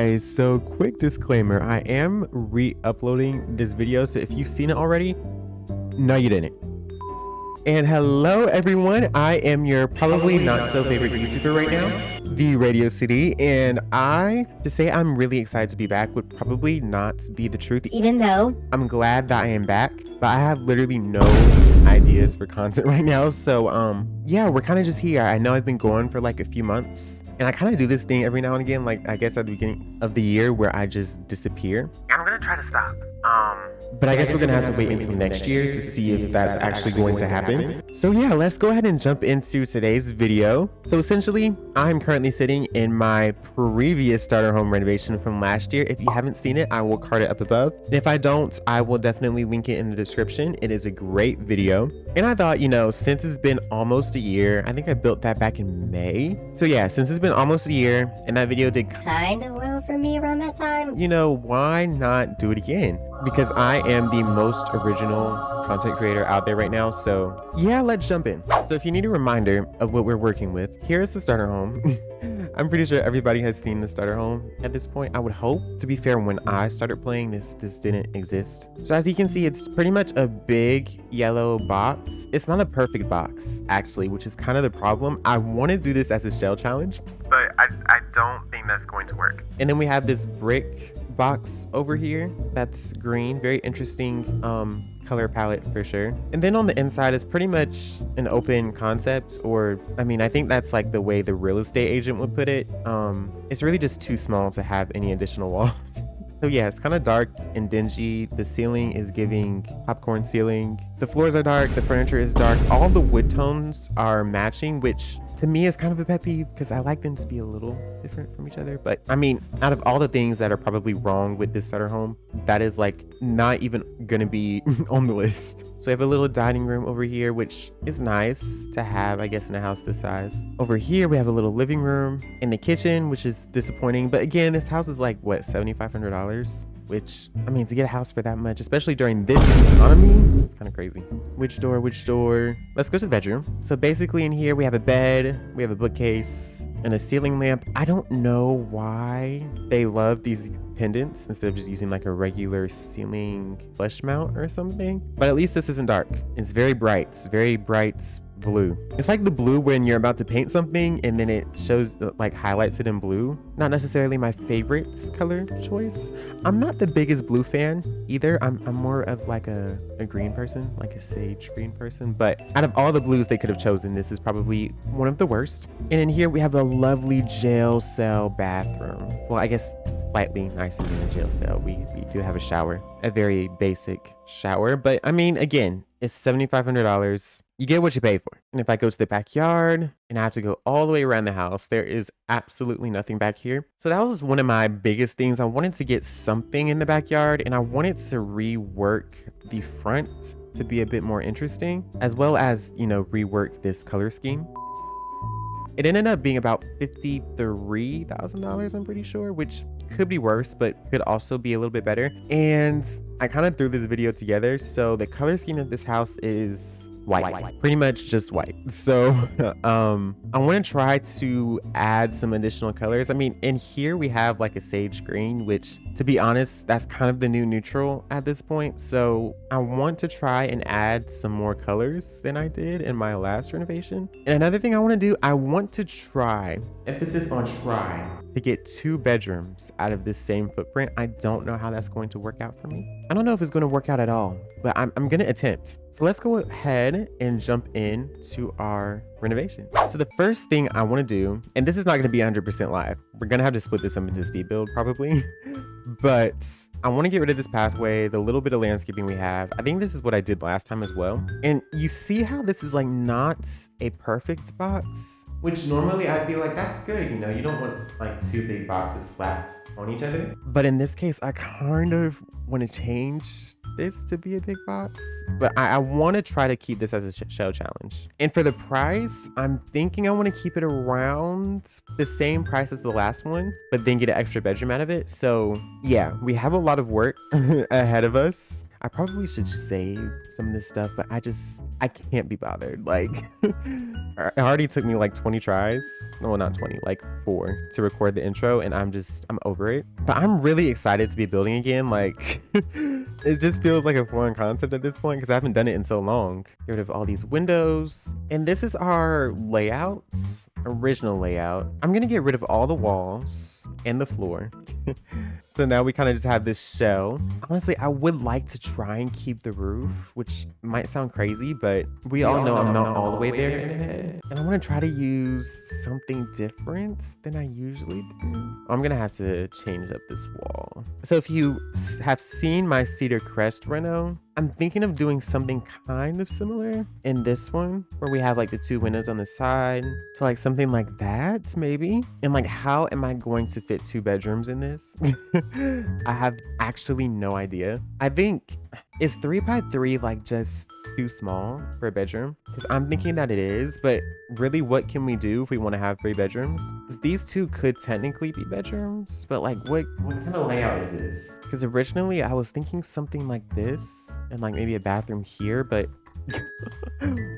guys, so quick disclaimer, I am re-uploading this video, so if you've seen it already, no you didn't. And hello everyone, I am your probably not so favorite YouTuber right now, the Radio City, and to say I'm really excited to be back would probably not be the truth, even though I'm glad that I am back, but I have literally no ideas for content right now. So yeah, we're kind of just here. I know I've been going for like a few months, and I kind of do this thing every now and again, like I guess at the beginning of the year, where I just disappear. I'm gonna try to stop. But I guess we're gonna have to wait until next year to see if that's actually going to happen. So yeah, let's go ahead and jump into today's video. So essentially, I'm currently sitting in my previous starter home renovation from last year. If you haven't seen it, I will card it up above. And if I don't, I will definitely link it in the description. It is a great video. And I thought, you know, since it's been almost a year, I think I built that back in May. So yeah, since it's been almost a year and that video did kind of well for me around that time, you know, why not do it again? Because I am the most original content creator out there right now. So yeah, let's jump in. So if you need a reminder of what we're working with, here's the starter home. I'm pretty sure everybody has seen the starter home at this point, I would hope. To be fair, when I started playing this didn't exist. So as you can see, it's pretty much a big yellow box. It's not a perfect box, actually, which is kind of the problem. I want to do this as a shell challenge, but I don't think that's going to work. And then we have this brick box over here that's green, very interesting color palette for sure. And then on the inside is pretty much an open concept, or I mean, I think that's like the way the real estate agent would put it. It's really just too small to have any additional walls. So yeah, it's kind of dark and dingy. The ceiling is giving popcorn ceiling. The floors are dark, the furniture is dark. All the wood tones are matching, which to me is kind of a pet peeve because I like them to be a little different from each other. But I mean, out of all the things that are probably wrong with this starter home, that is like not even gonna be on the list. So we have a little dining room over here, which is nice to have, I guess, in a house this size. Over here, we have a little living room and the kitchen, which is disappointing. But again, this house is like, what, $7,500? Which, I mean, to get a house for that much, especially during this economy, it's kind of crazy. Which door? Let's go to the bedroom. So basically in here, we have a bed, we have a bookcase, and a ceiling lamp. I don't know why they love these pendants instead of just using like a regular ceiling flush mount or something. But at least this isn't dark. It's very bright, blue. It's like the blue when you're about to paint something and then it shows like highlights it in blue. Not necessarily my favorite color choice. I'm not the biggest blue fan either. I'm more of like a green person, like a sage green person. But out of all the blues they could have chosen, this is probably one of the worst. And in here we have a lovely jail cell bathroom. Well, I guess slightly nicer than a jail cell. We do have a shower, a very basic shower. But I mean, again, it's $7,500. You get what you pay for. And if I go to the backyard and I have to go all the way around the house, there is absolutely nothing back here. So that was one of my biggest things. I wanted to get something in the backyard and I wanted to rework the front to be a bit more interesting, as well as, you know, rework this color scheme. It ended up being about $53,000, I'm pretty sure, which could be worse, but could also be a little bit better. And I kind of threw this video together. So the color scheme of this house is white, pretty much just white. So I want to try to add some additional colors. I mean, in here we have like a sage green, which to be honest, that's kind of the new neutral at this point. So I want to try and add some more colors than I did in my last renovation. And another thing I want to do, I want to try, emphasis on try, to get 2 bedrooms out of this same footprint. I don't know how that's going to work out for me. I don't know if it's going to work out at all, but I'm going to attempt. So let's go ahead and jump in to our renovation. So the first thing I want to do, and this is not going to be 100% live. We're going to have to split this up into speed build probably, but I want to get rid of this pathway, the little bit of landscaping we have. I think this is what I did last time as well. And you see how this is like not a perfect box, which normally I'd be like, that's good. You know, you don't want like 2 big boxes slapped on each other. But in this case, I kind of want to change this to be a big box, but I want to try to keep this as a shell challenge. And for the price, I'm thinking I want to keep it around the same price as the last one, but then get an extra bedroom out of it. So yeah, we have a lot of work ahead of us. I probably should save some of this stuff, but I can't be bothered. Like, it already took me like 20 tries. No, not 20, like 4 to record the intro, and I'm over it. But I'm really excited to be building again. Like, it just feels like a foreign concept at this point because I haven't done it in so long. Get rid of all these windows. And this is our layouts, original layout. I'm gonna get rid of all the walls and the floor. So now we kind of just have this shell. Honestly, I would like to try and keep the roof, which might sound crazy, but we all know I'm not all the way there in the head. And I want to try to use something different than I usually do. I'm gonna have to change up this wall. So if you have seen my Cedar Crest reno, I'm thinking of doing something kind of similar in this one, where we have like the 2 windows on the side. So like something like that, maybe. And like, how am I going to fit 2 bedrooms in this? I have actually no idea. I think, is 3 by 3 like just too small for a bedroom? Because I'm thinking that it is, but really what can we do if we want to have 3 bedrooms? Because these 2 could technically be bedrooms, but like what kind of layout is this? Because originally I was thinking something like this and like maybe a bathroom here, but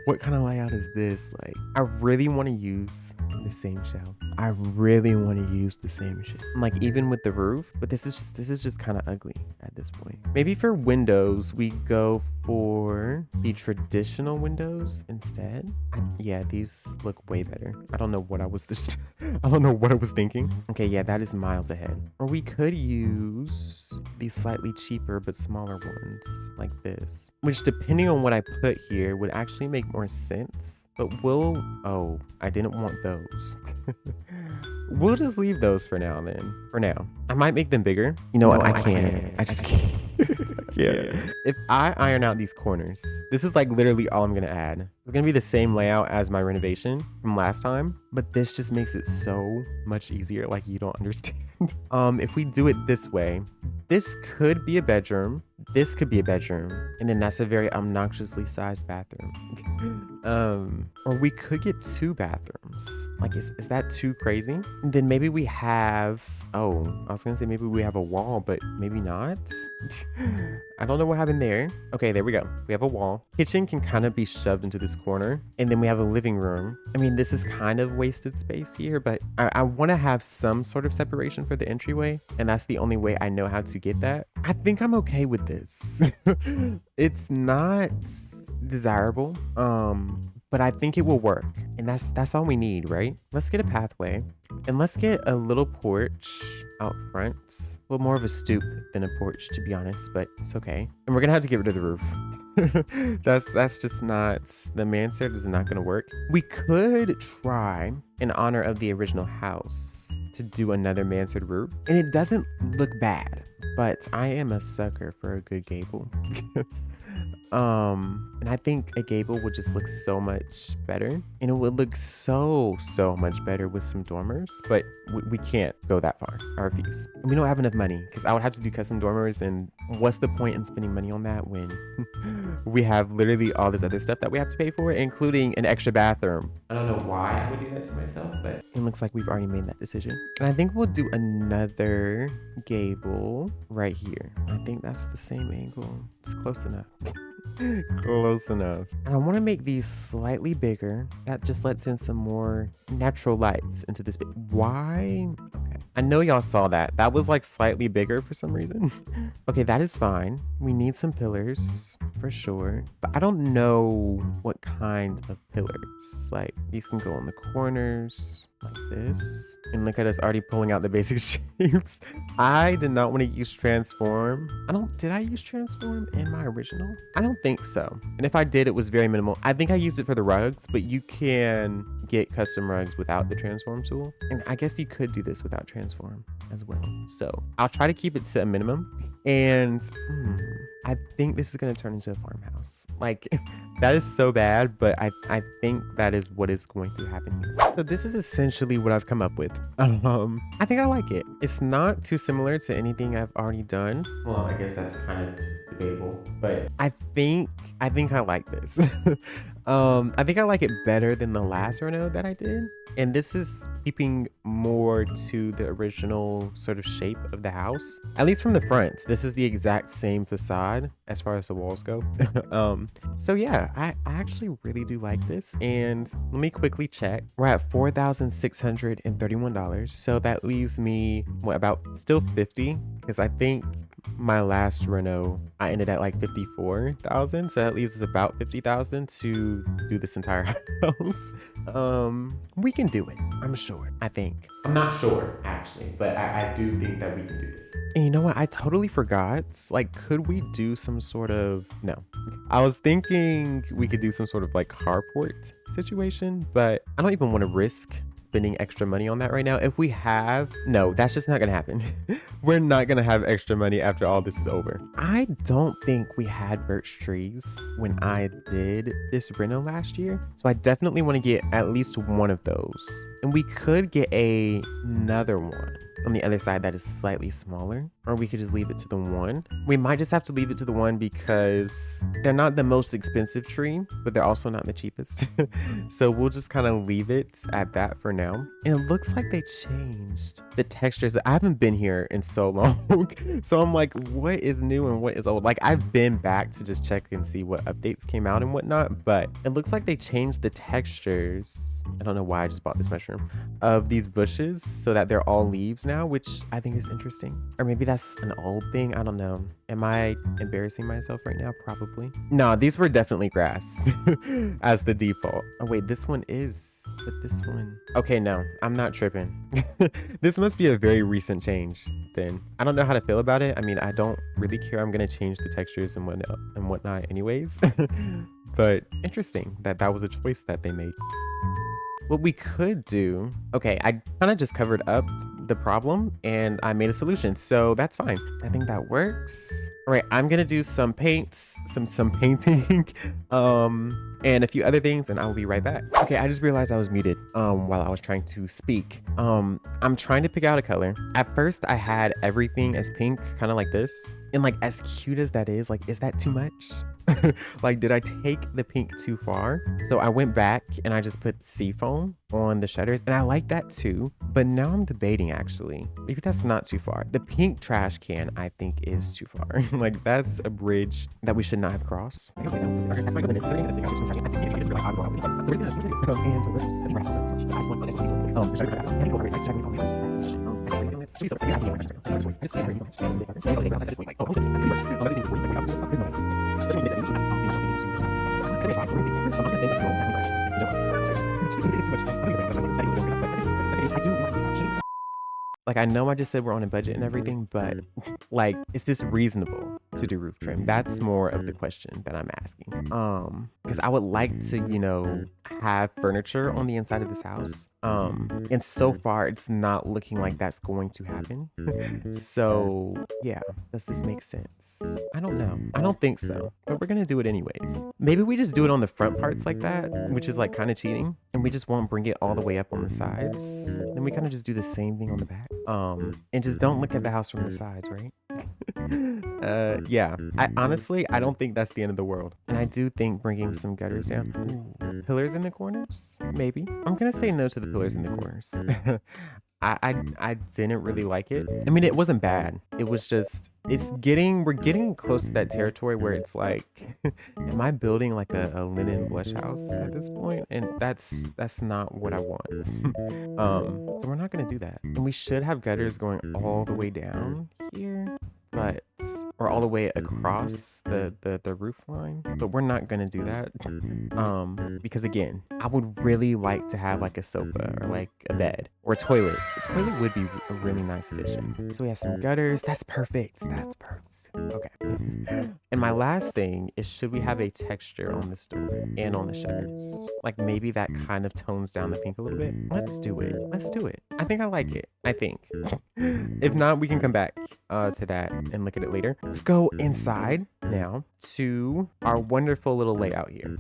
what kind of layout is this? Like, I really want to use the same shell. I really want to use the same shit. Like, even with the roof, but this is just kind of ugly at this point. Maybe for windows, we go for the traditional windows instead. Yeah, these look way better. I don't know what I was I don't know what I was thinking. Okay, yeah, that is miles ahead. Or we could use these slightly cheaper but smaller ones like this, which depending on what I put here would actually make more sense. But oh, I didn't want those. We'll just leave those for now then. For now. I might make them bigger. You know what? I can't. I just can't. Yeah. If I iron out these corners, this is like literally all I'm gonna add. It's gonna be the same layout as my renovation from last time, but this just makes it so much easier. Like, you don't understand. If we do it this way, this could be a bedroom. This could be a bedroom. And then that's a very obnoxiously sized bathroom. Or we could get 2 bathrooms. Like, is that too crazy? And then maybe we have, oh, I was gonna say maybe we have a wall, but maybe not. I don't know what happened there. Okay, there we go. We have a wall. Kitchen can kind of be shoved into this corner. And then we have a living room. I mean, this is kind of wasted space here, but I want to have some sort of separation for the entryway. And that's the only way I know how to get that. I think I'm okay with this. It's not desirable, but I think it will work. And that's all we need, right? Let's get a pathway and let's get a little porch out front. Well, more of a stoop than a porch, to be honest, but it's okay. And we're gonna have to get rid of the roof. That's just not, the mansard is not gonna work. We could try, in honor of the original house, to do another mansard roof, and it doesn't look bad, but I am a sucker for a good gable. And I think a gable would just look so much better, and it would look so much better with some dormers, but we can't go that far. I refuse. And we don't have enough money, because I would have to do custom dormers, and what's the point in spending money on that when we have literally all this other stuff that we have to pay for, including an extra bathroom? I don't know why I would do that to myself, but it looks like we've already made that decision. And I think we'll do another gable right here. I think that's the same angle. It's close enough. Close enough. And I want to make these slightly bigger. That just lets in some more natural lights into this. Why? Okay. I know y'all saw that. That was like slightly bigger for some reason. Okay, that is fine. We need some pillars for sure. But I don't know what kind of pillars. Like, these can go on the corners like this. And look at us already pulling out the basic shapes. I did not want to use transform. Did I use transform in my original? I don't think so. And if I did, it was very minimal. I think I used it for the rugs, but you can get custom rugs without the transform tool. And I guess you could do this without transform as well. So I'll try to keep it to a minimum. And I think this is going to turn into a farmhouse. Like, that is so bad, but I think that is what is going to happen here. So this is essentially what I've come up with. I think I like it. It's not too similar to anything I've already done. Well, I guess that's kind of debatable, but I think I like this. I think I like it better than the last Reno that I did. And this is keeping more to the original sort of shape of the house, at least from the front. This is the exact same facade as far as the walls go. So yeah, I actually really do like this. And let me quickly check. We're at $4,631. So that leaves me, what, about still 50? Because I think my last Reno, I ended at like 54,000. So that leaves us about 50,000 to do this entire house. We can do it, I'm sure. I think. I'm not sure actually, but I do think that we can do this. And you know what? I totally forgot. Like, could we do some sort of, no. I was thinking we could do some sort of like carport situation, but I don't even want to risk spending extra money on that right now. If we have, no, that's just not gonna happen. We're not gonna have extra money after all this is over. I don't think we had birch trees when I did this reno last year, so I definitely want to get at least one of those. And we could get another one on the other side that is slightly smaller, or we could just leave it to the one. We might just have to leave it to the one because they're not the most expensive tree, but they're also not the cheapest. So we'll just kind of leave it at that for now. And it looks like they changed the textures. I haven't been here in so long. So I'm like, what is new and what is old? Like, I've been back to just check and see what updates came out and whatnot, but it looks like they changed the textures. I don't know why I just bought this mushroom of these bushes so that they're all leaves now, which I think is interesting. Or maybe that's an old thing. I don't know. Am I embarrassing myself right now? Probably. No, these were definitely grass as the default. Oh wait, this one is, but this one. Okay, no, I'm not tripping. This must be a very recent change then. I don't know how to feel about it. I mean, I don't really care. I'm gonna change the textures and whatnot anyways. But interesting that that was a choice that they made. What we could do, okay, I kind of just covered up the problem and I made a solution, so that's fine. I think that works. All right, I'm gonna do some paints, some painting, and a few other things, and I will be right back. Okay, I just realized I was muted while I was trying to speak. I'm trying to pick out a color. At first, I had everything as pink, kind of like this, and like as cute as that is that too much? Like, did I take the pink too far? So I went back and I just put seafoam on the shutters, and I like that too. But now I'm debating, actually, maybe that's not too far. The pink trash can, I think, is too far. Like, that's a bridge that we should not have crossed. Like, I know I just said we're on a budget and everything, but like, is this reasonable to do roof trim? That's more of the question that I'm asking. Because I would like to, you know, have furniture on the inside of this house. And so far it's not looking like that's going to happen. So yeah, does this make sense? I don't know. I don't think so, but we're gonna do it anyways. Maybe we just do it on the front parts like that, which is like kind of cheating, and we just won't bring it all the way up on the sides. Then we kind of just do the same thing on the back. And just don't look at the house from the sides, right? Yeah, I honestly don't think that's the end of the world. And I do think bringing some gutters down. Ooh, pillars in the corners, maybe. I'm gonna say no to the pillars in the corners. I didn't really like it. I mean, it wasn't bad. It was just, we're getting close to that territory where it's like, am I building like a linen blush house at this point? And that's not what I want. So we're not gonna do that. And we should have gutters going all the way down here, but, or all the way across the roof line, but we're not gonna do that. Because again, I would really like to have like a sofa or like a bed or toilets. A toilet would be a really nice addition. So we have some gutters. That's perfect. That's perfect. Okay. And my last thing is, should we have a texture on this door and on the shutters? Like, maybe that kind of tones down the pink a little bit. Let's do it. Let's do it. I think I like it. I think. If not, we can come back to that and look at it later. Let's go inside now to our wonderful little layout here.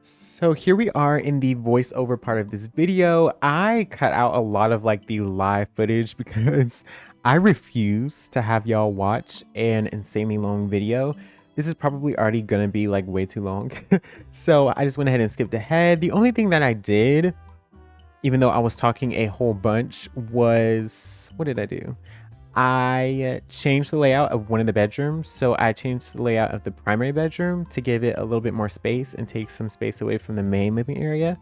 So here we are in the voiceover part of this video. I cut out a lot of like the live footage because I refuse to have y'all watch an insanely long video this is probably already gonna be like way too long. So I just went ahead and skipped ahead. The only thing that I did, even though I was talking a whole bunch, was, what did I do? I changed the layout of one of the bedrooms. So I changed the layout of the primary bedroom to give it a little bit more space and take some space away from the main living area.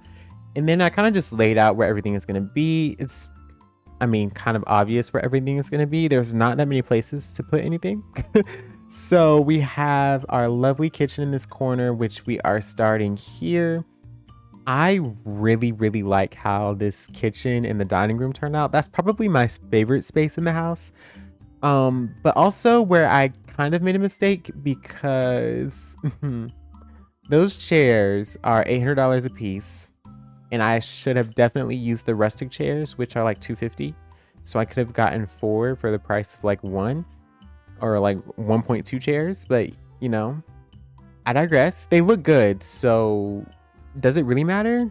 And then I kind of just laid out where everything is going to be. It's, I mean, kind of obvious where everything is going to be. There's not that many places to put anything. So we have our lovely kitchen in this corner, which we are starting here. I really, really like how this kitchen and the dining room turned out. That's probably my favorite space in the house. But also where I kind of made a mistake because those chairs are $800 a piece. And I should have definitely used the rustic chairs, which are like $250. So I could have gotten 4 for the price of like 1 or like 1.2 chairs. But, you know, I digress. They look good. So does it really matter?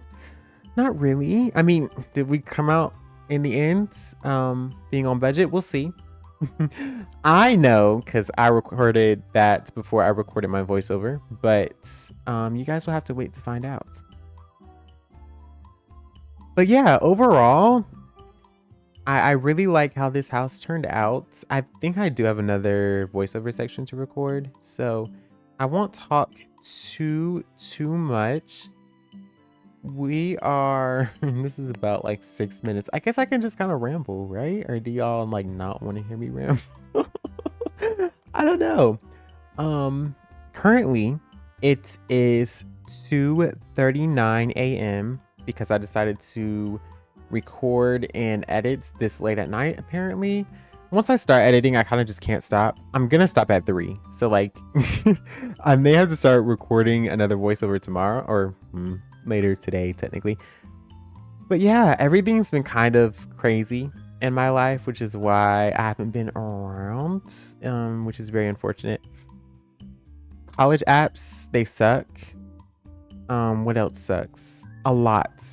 Not really. I mean, did we come out in the end being on budget? We'll see. I know because I recorded that before I recorded my voiceover. But you guys will have to wait to find out. But yeah, overall, I really like how this house turned out. I think I do have another voiceover section to record, so I won't talk too much. We are, this is about like 6 minutes. I guess I can just kind of ramble, right? Or do y'all like not want to hear me ramble? I don't know. Currently it is 2:39 a.m. because I decided to record and edit this late at night. Apparently once I start editing, I kind of just can't stop. I'm gonna stop at 3, so like I may have to start recording another voiceover tomorrow or later today technically. But yeah, everything's been kind of crazy in my life, which is why I haven't been around, which is very unfortunate. College apps, they suck. What else sucks? A lot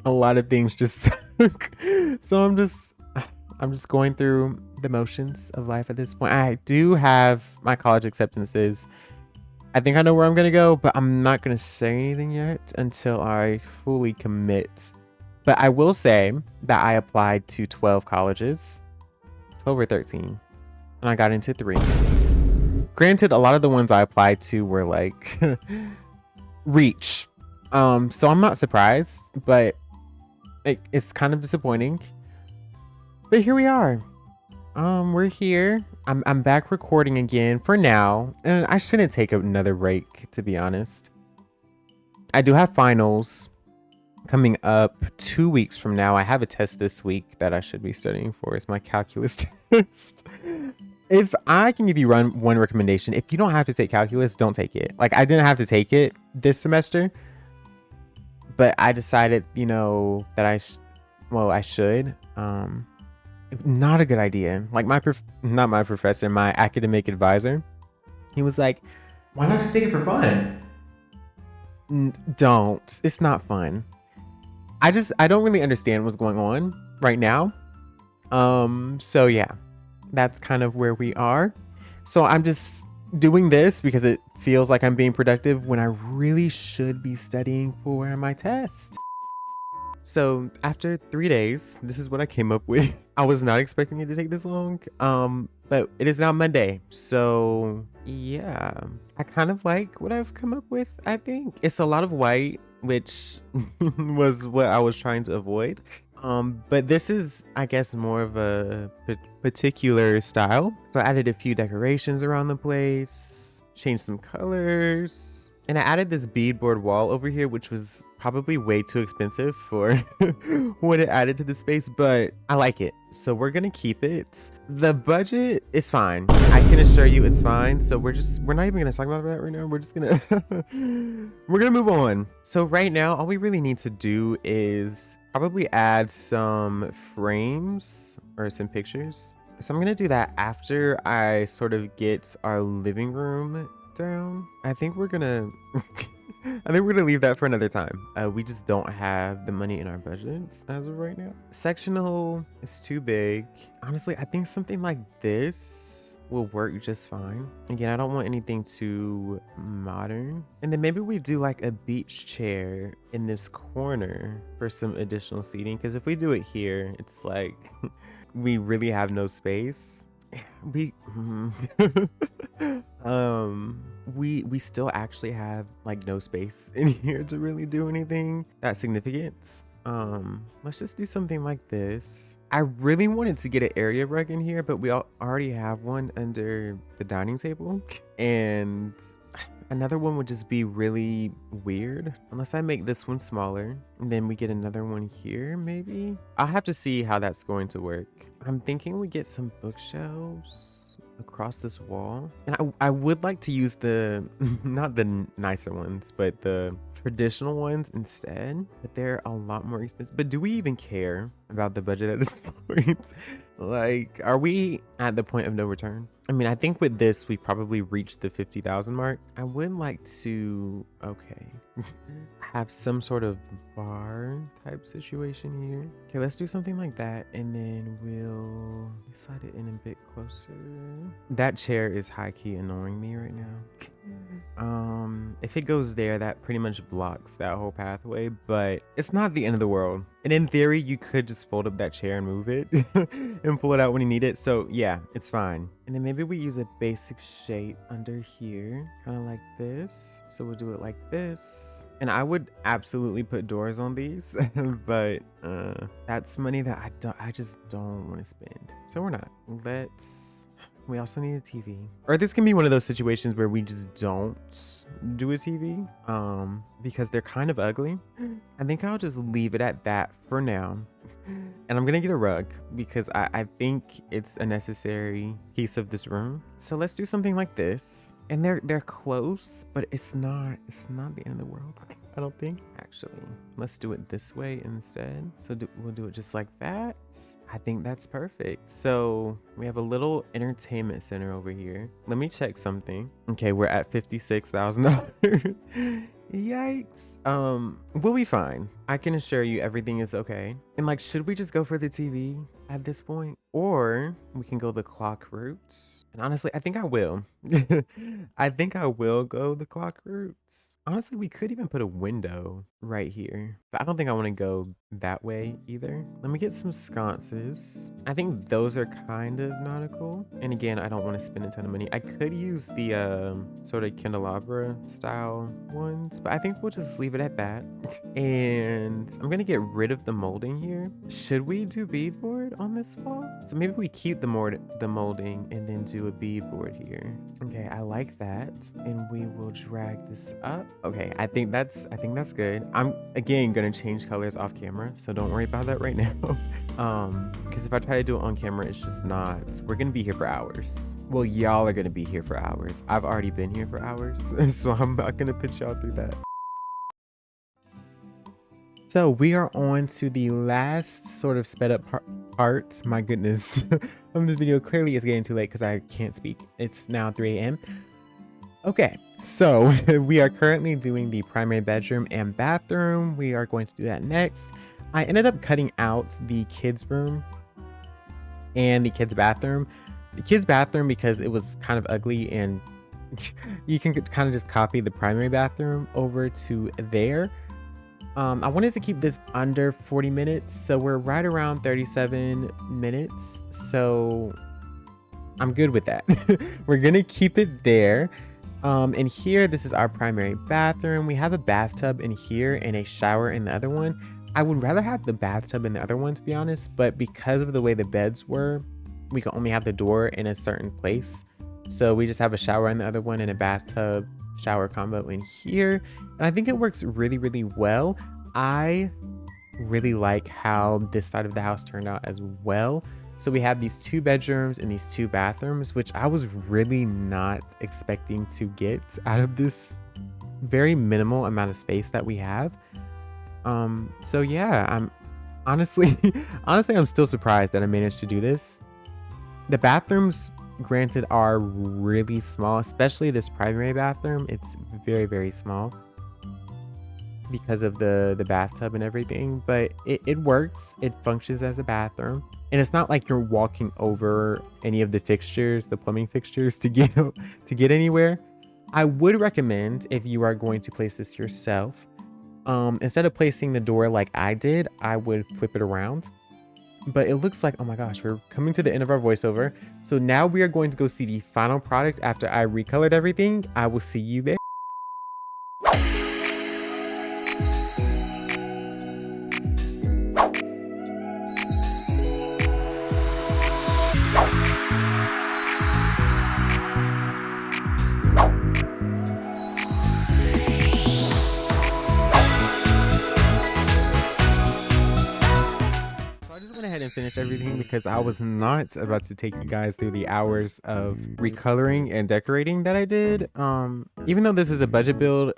of things just suck. So I'm just going through the motions of life at this point. I do have my college acceptances. I think I know where I'm gonna go, but I'm not gonna say anything yet until I fully commit. But I will say that I applied to 12 colleges, 12 or 13, and I got into 3. Granted, a lot of the ones I applied to were like reach. So I'm not surprised, but it's kind of disappointing. But here we are. We're here. I'm back recording again for now, and I shouldn't take another break, to be honest. I do have finals coming up 2 weeks from now. I have a test this week that I should be studying for. It's my calculus test. If I can give you one recommendation, if you don't have to take calculus, don't take it. Like, I didn't have to take it this semester, but I decided, you know, that I should. Not a good idea. Like not my professor, my academic advisor, he was like, why not just take it for fun? Don't. It's not fun. I don't really understand what's going on right now. So yeah, that's kind of where we are. So I'm just doing this because it feels like I'm being productive when I really should be studying for my test. So after 3 days, this is what I came up with. I was not expecting it to take this long, but it is now Monday. So yeah, I kind of like what I've come up with. I think it's a lot of white, which was what I was trying to avoid. But this is, I guess, more of a particular style. So I added a few decorations around the place, changed some colors. And I added this beadboard wall over here, which was probably way too expensive for what it added to the space, but I like it. So we're gonna keep it. The budget is fine. I can assure you it's fine. So we're not even gonna talk about that right now. We're just gonna, we're gonna move on. So right now, all we really need to do is probably add some frames or some pictures. So I'm gonna do that after I sort of get our living room down. I think we're gonna leave that for another time. We just don't have the money in our budgets as of right now. Sectional is too big. Honestly, I think something like this will work just fine. Again, I don't want anything too modern. And then maybe we do like a beach chair in this corner for some additional seating. Because if we do it here, it's like we really have no space. We we still actually have like no space in here to really do anything that significant. Let's just do something like this. I really wanted to get an area rug in here, but we already have one under the dining table, and another one would just be really weird unless I make this one smaller and then we get another one here. Maybe I'll have to see how that's going to work. I'm thinking we get some bookshelves across this wall, and I would like to use the not the nicer ones but the traditional ones instead, but they're a lot more expensive. But do we even care about the budget at this point? Like, are we at the point of no return? I mean, I think with this we probably reached the 50,000 mark. I would like to have some sort of bar type situation here. Okay, let's do something like that, and then we'll slide it in a bit closer. That chair is high-key annoying me right now. If it goes there, that pretty much blocks that whole pathway, but it's not the end of the world. And in theory, you could just fold up that chair and move it and pull it out when you need it. So yeah, it's fine. And then maybe we use a basic shape under here, kind of like this. So we'll do it like this. And I would absolutely put doors on these, but that's money that I just don't want to spend. So we're not. We also need a TV. Or this can be one of those situations where we just don't do a TV because they're kind of ugly. I think I'll just leave it at that for now. And I'm gonna get a rug because I think it's a necessary piece of this room. So let's do something like this. And they're close, but it's not the end of the world, I don't think. Actually, let's do it this way instead. So we'll do it just like that. I think that's perfect. So we have a little entertainment center over here. Let me check something. Okay, we're at $56,000. Yikes. We'll be fine. I can assure you everything is okay. And like, should we just go for the TV at this point? Or we can go the clock route. And honestly, I think I will. I think I will go the clock routes. Honestly, we could even put a window right here, but I don't think I want to go that way either. Let me get some sconces. I think those are kind of nautical. And again, I don't want to spend a ton of money. I could use the sort of candelabra style ones, but I think we'll just leave it at that. And I'm going to get rid of the molding here. Should we do beadboard on this wall? So maybe we keep the molding and then do a beadboard here. Okay, I like that. And we will drag this up. Okay, I think that's good. I'm again gonna change colors off camera, so don't worry about that right now. Because if I try to do it on camera, it's just not. We're gonna be here for hours. Well, y'all are gonna be here for hours. I've already been here for hours, so I'm not gonna put y'all through that. So we are on to the last sort of sped up part. My goodness, this video clearly is getting too late because I can't speak. It's now 3 a.m. Okay, so we are currently doing the primary bedroom and bathroom. We are going to do that next. I ended up cutting out the kids' room and the kids' bathroom. The kids' bathroom because it was kind of ugly, and you can kind of just copy the primary bathroom over to there. I wanted to keep this under 40 minutes, so we're right around 37 minutes. So I'm good with that. We're gonna keep it there. And here, this is our primary bathroom. We have a bathtub in here and a shower in the other one. I would rather have the bathtub in the other one, to be honest, but because of the way the beds were, we can only have the door in a certain place. So we just have a shower in the other one and a bathtub shower combo in here. And I think it works really, really well. I really like how this side of the house turned out as well. So we have these 2 bedrooms and these 2 bathrooms, which I was really not expecting to get out of this very minimal amount of space that we have. So yeah, I'm honestly, I'm still surprised that I managed to do this. The bathrooms, granted, are really small, especially this primary bathroom. It's very, very small because of the bathtub and everything, but it works. It functions as a bathroom. And it's not like you're walking over any of the fixtures, the plumbing fixtures to get anywhere. I would recommend, if you are going to place this yourself, instead of placing the door like I did, I would flip it around. But it looks like, oh my gosh, we're coming to the end of our voiceover. So now we are going to go see the final product after I recolored everything. I will see you there. Finish everything because I was not about to take you guys through the hours of recoloring and decorating that I did. Even though this is a budget build,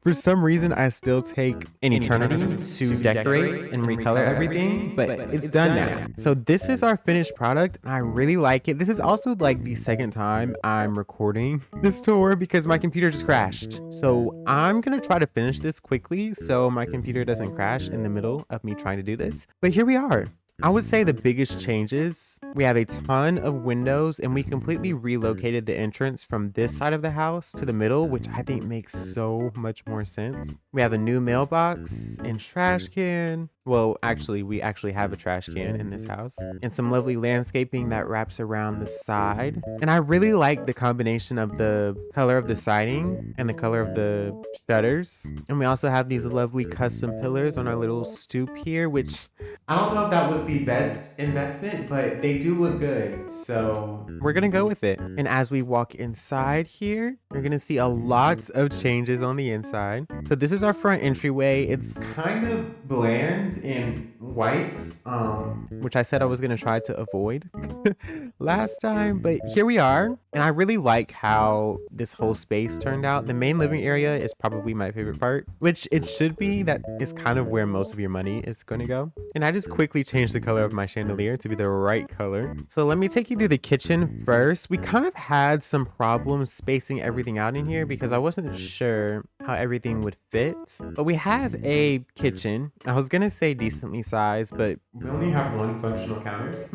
for some reason I still take an eternity to decorate and recolor everything, but it's done now. So this is our finished product. I really like it. This is also like the second time I'm recording this tour because my computer just crashed. So I'm gonna try to finish this quickly so my computer doesn't crash in the middle of me trying to do this. But here we are. I would say the biggest changes, we have a ton of windows and we completely relocated the entrance from this side of the house to the middle, which I think makes so much more sense. We have a new mailbox and trash can. Well, actually, we actually have a trash can in this house and some lovely landscaping that wraps around the side. And I really like the combination of the color of the siding and the color of the shutters. And we also have these lovely custom pillars on our little stoop here, which I don't know if that was the best investment, but they do look good. So we're gonna go with it. And as we walk inside here, you're gonna see a lot of changes on the inside. So this is our front entryway. It's kind of bland in whites, which I said I was gonna try to avoid last time, but here we are. And I really like how this whole space turned out. The main living area is probably my favorite part, which it should be. That is kind of where most of your money is going to go. And I just quickly changed the color of my chandelier to be the right color. So let me take you through the kitchen first. We kind of had some problems spacing everything out in here because I wasn't sure how everything would fit. But we have a kitchen. I was gonna say decently sized, but we only have one functional counter.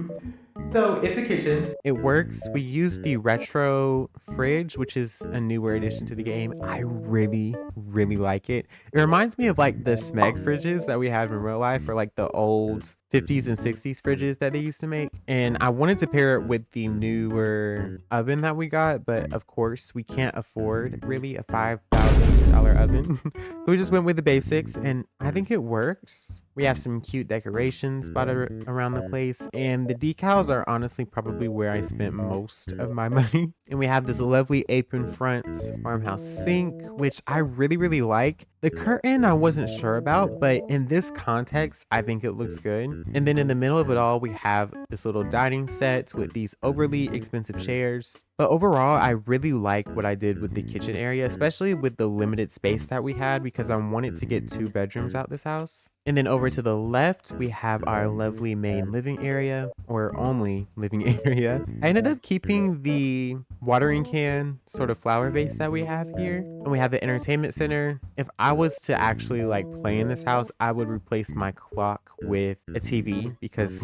So it's a kitchen. It works. We use the retro fridge, which is a newer addition to the game. I really, really like it. It reminds me of like the Smeg fridges that we have in real life, or like the old 50s and 60s fridges that they used to make. And I wanted to pair it with the newer oven that we got, but of course we can't afford really a $5,000 oven. So we just went with the basics and I think it works. We have some cute decorations spotted around the place, and the decals are honestly probably where I spent most of my money. And we have this lovely apron front farmhouse sink, which I really, really like. The curtain I wasn't sure about, but in this context, I think it looks good. And then in the middle of it all, we have this little dining set with these overly expensive chairs. But overall, I really like what I did with the kitchen area, especially with the limited space that we had, because I wanted to get 2 bedrooms out this house. And then over to the left, we have our lovely main living area, or only living area. I ended up keeping the watering can sort of flower vase that we have here. And we have the entertainment center. If I was to actually like play in this house, I would replace my clock with a TV because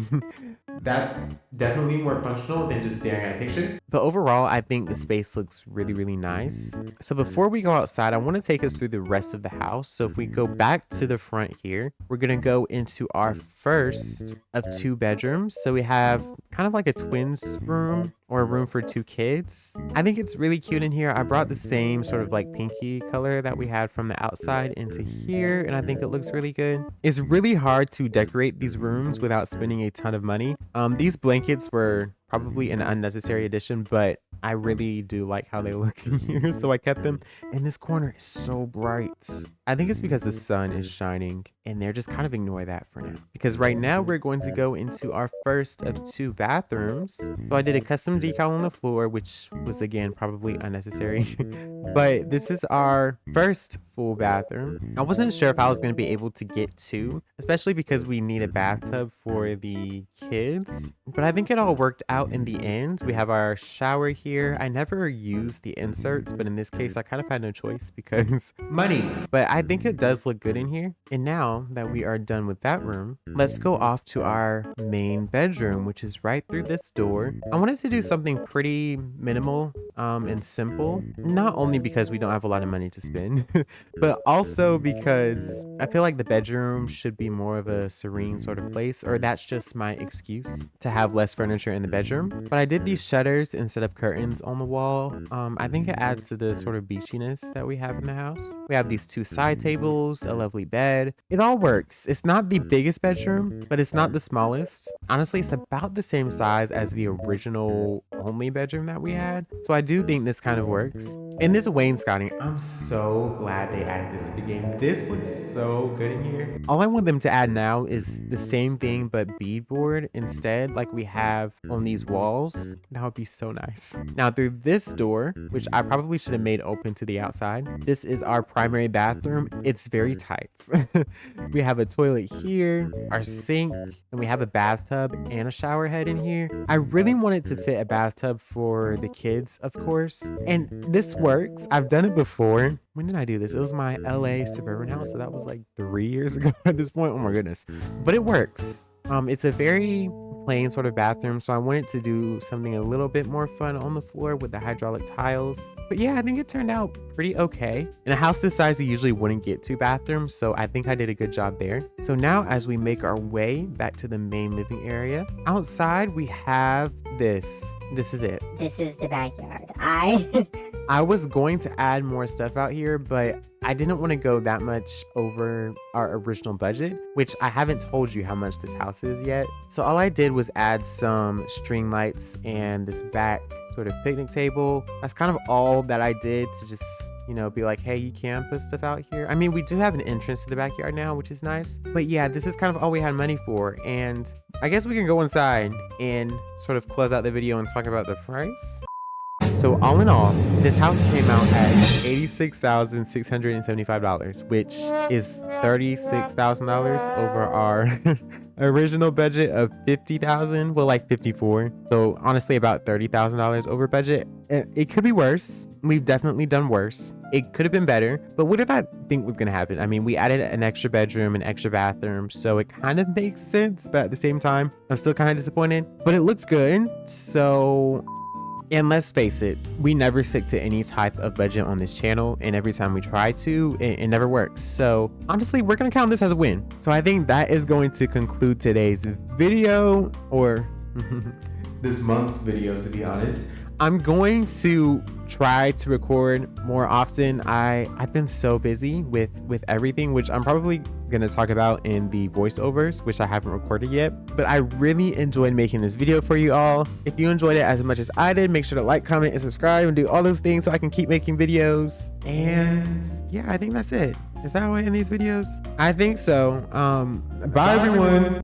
that's definitely more functional than just staring at a picture. But overall, I think the space looks really, really nice. So before we go outside, I want to take us through the rest of the house. So if we go back to the front here, we're going to go into our first of 2 bedrooms. So we have kind of like a twins room, or a room for 2 kids. I think it's really cute in here. I brought the same sort of like pinky color that we had from the outside into here, and I think it looks really good. It's really hard to decorate these rooms without spending a ton of money. These blankets were probably an unnecessary addition, but I really do like how they look in here, so I kept them. And this corner is so bright. I think it's because the sun is shining, and they're just kind of ignore that for now. Because right now we're going to go into our first of 2 bathrooms. So I did a custom decal on the floor, which was again probably unnecessary. But this is our first full bathroom. I wasn't sure if I was going to be able to get 2, especially because we need a bathtub for the kids. But I think it all worked out out in the end. We have our shower here. I never use the inserts, but in this case, I kind of had no choice because money. But I think it does look good in here. And now that we are done with that room, let's go off to our main bedroom, which is right through this door. I wanted to do something pretty minimal and simple, not only because we don't have a lot of money to spend, but also because I feel like the bedroom should be more of a serene sort of place, or that's just my excuse to have less furniture in the bedroom. But I did these shutters instead of curtains on the wall. I think it adds to the sort of beachiness that we have in the house. We have these 2 side tables, a lovely bed. It all works. It's not the biggest bedroom, but it's not the smallest. Honestly, it's about the same size as the original only bedroom that we had. So I do think this kind of works. And this wainscoting, I'm so glad they added this to the game. This looks so good in here. All I want them to add now is the same thing but beadboard instead, like we have on these walls. That would be so nice. Now through this door, which I probably should have made open to the outside, this is our primary bathroom. It's very tight. We have a toilet here, our sink, and we have a bathtub and a shower head in here. I really wanted to fit a bathtub for the kids, of course, and this works. I've done it before. When did I do this? It was my LA suburban house, so that was like 3 years ago at this point. Oh my goodness. But it works. It's a very plain sort of bathroom, so I wanted to do something a little bit more fun on the floor with the hydraulic tiles. But yeah, I think it turned out pretty okay. In a house this size, you usually wouldn't get 2 bathrooms, so I think I did a good job there. So now as we make our way back to the main living area, outside we have this. This is it. This is the backyard. I was going to add more stuff out here, but I didn't want to go that much over our original budget, which I haven't told you how much this house is yet. So all I did was add some string lights and this back sort of picnic table. That's kind of all that I did to just, you know, be like, hey, you can put stuff out here. I mean, we do have an entrance to the backyard now, which is nice. But yeah, this is kind of all we had money for. And I guess we can go inside and sort of close out the video and talk about the price. So all in all, this house came out at $86,675, which is $36,000 over our original budget of $50,000. Well, like 54. So honestly, about $30,000 over budget. It could be worse. We've definitely done worse. It could have been better, but what did I think was gonna happen? I mean, we added an extra bedroom, an extra bathroom, so it kind of makes sense, but at the same time, I'm still kind of disappointed. But it looks good, so... And let's face it, we never stick to any type of budget on this channel, and every time we try to, it never works. So honestly, we're gonna count this as a win. So I think that is going to conclude today's video, or this month's video, to be honest. I'm going to try to record more often. I've been so busy with everything, which I'm probably gonna talk about in the voiceovers, which I haven't recorded yet. But I really enjoyed making this video for you all. If you enjoyed it as much as I did, make sure to like, comment, and subscribe, and do all those things so I can keep making videos. And yeah, I think that's it. Is that how I end these videos? I think so. Bye everyone.